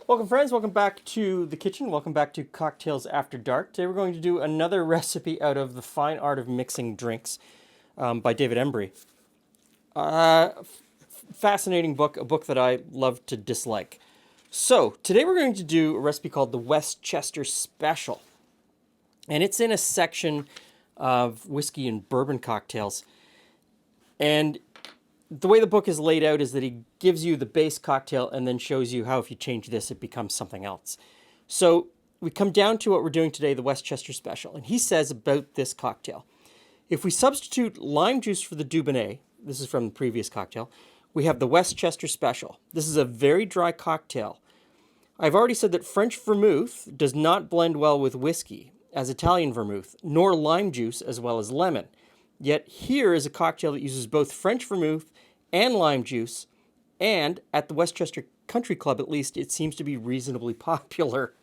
Welcome friends, welcome back to the kitchen, welcome back to Cocktails After Dark. Today we're going to do another recipe out of The Fine Art of Mixing Drinks by David Embry. Fascinating book, a book that I love to dislike. So today we're going to do a recipe called the Westchester Special. And it's in a section of whiskey and bourbon cocktails. And the way the book is laid out is that he gives you the base cocktail and then shows you how if you change this, it becomes something else. So we come down to what we're doing today, the Westchester Special. And he says about this cocktail, if we substitute lime juice for the Dubonnet, this is from the previous cocktail, we have the Westchester Special. This is a very dry cocktail. I've already said that French vermouth does not blend well with whiskey as Italian vermouth, nor lime juice as well as lemon. Yet here is a cocktail that uses both French vermouth and lime juice, and at the Westchester Country Club at least, it seems to be reasonably popular.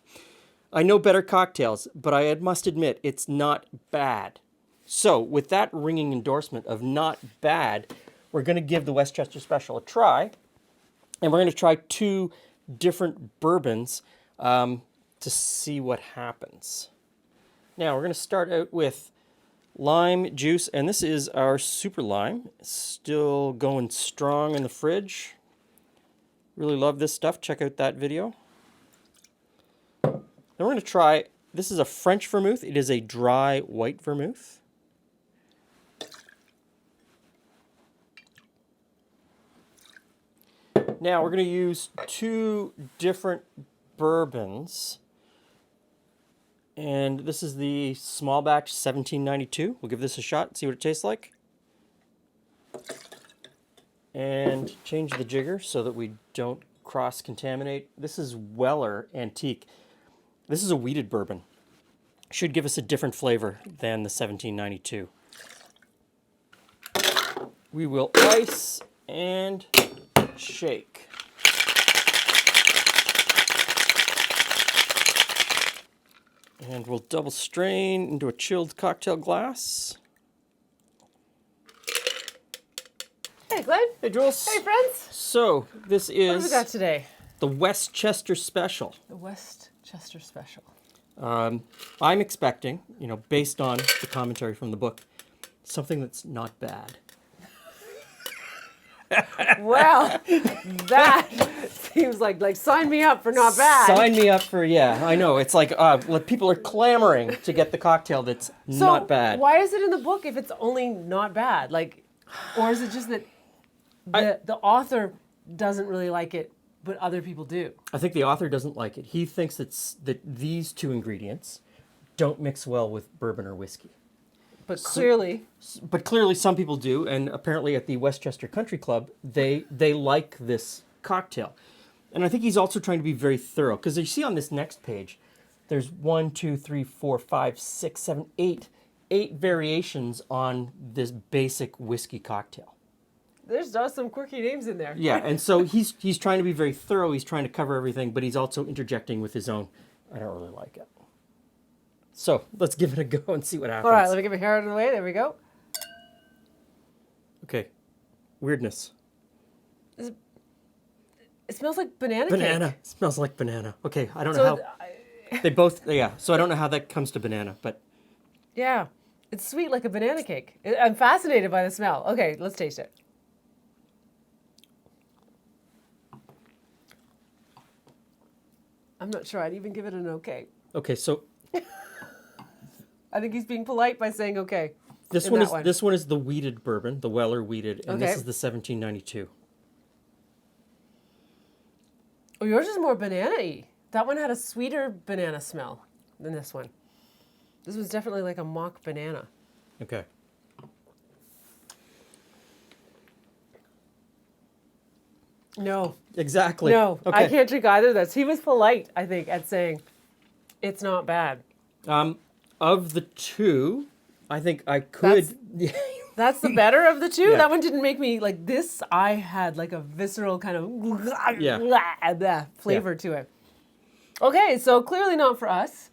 I know better cocktails, but I must admit it's not bad. So with that ringing endorsement of not bad, we're going to give the Westchester Special a try, and we're going to try two different bourbons to see what happens. Now we're going to start out with lime juice, and this is our super lime. Still going strong in the fridge. Really love this stuff. Check out that video. Then we're going to try, this is a French vermouth. It is a dry white vermouth. Now we're going to use two different bourbons. And this is the small batch 1792. We'll give this a shot, see what it tastes like. And change the jigger so that we don't cross-contaminate. This is Weller Antique. This is a wheated bourbon. Should give us a different flavor than the 1792. We will ice and shake. And we'll double strain into a chilled cocktail glass. Hey, Glenn. Hey, Jules. Hey, friends. So, this What have we is got today? the Westchester Special. The Westchester Special. I'm expecting, based on the commentary from the book, something that's not bad. Well, that seems like sign me up for not bad. Sign me up for, I know. It's like people are clamoring to get the cocktail that's not bad. Why is it in the book if it's only not bad? Or is it just that the author doesn't really like it, but other people do? I think the author doesn't like it. He thinks that these two ingredients don't mix well with bourbon or whiskey. But clearly some people do, and apparently at the Westchester Country Club, they like this cocktail. And I think he's also trying to be very thorough, because you see on this next page, there's 1, 2, 3, 4, 5, 6, 7, 8 variations on this basic whiskey cocktail. there's some quirky names in there. Yeah, and so he's trying to be very thorough, he's trying to cover everything, but he's also interjecting with his own, I don't really like it. So let's give it a go and see what happens. All right, let me get my hair out of the way. There we go. Okay. Weirdness. It smells like banana Banana. cake. It smells like banana. Okay, I don't know how. They both, so I don't know how that comes to banana, but. Yeah, it's sweet like a banana cake. I'm fascinated by the smell. Okay, let's taste it. I'm not sure I'd even give it an okay. Okay, so I think he's being polite by saying okay. this one is the wheated bourbon, the Weller wheated, and Okay. this is the 1792. Oh, yours is more banana-y. That one had a sweeter banana smell than this one. This was definitely like a mock banana. Okay. No. Exactly. No, Okay. I can't drink either of those. He was polite, I think, at saying it's not bad. Of the two, I think I could. That's the better of the two. Yeah. That one didn't make me like this. I had like a visceral kind of flavor to it. Okay, so clearly not for us.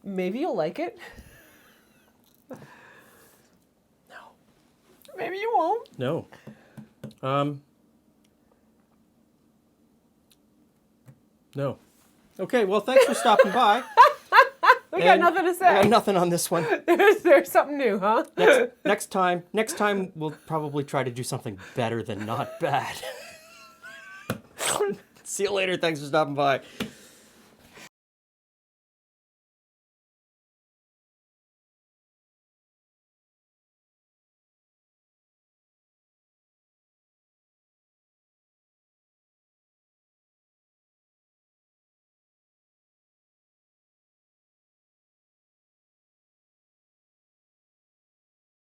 Maybe you'll like it. No. Maybe you won't. No. No. Okay, well, thanks for stopping by. We got nothing to I say. got nothing on this one. There's something new, huh? Next time we'll probably try to do something better than not bad. See you later. Thanks for stopping by.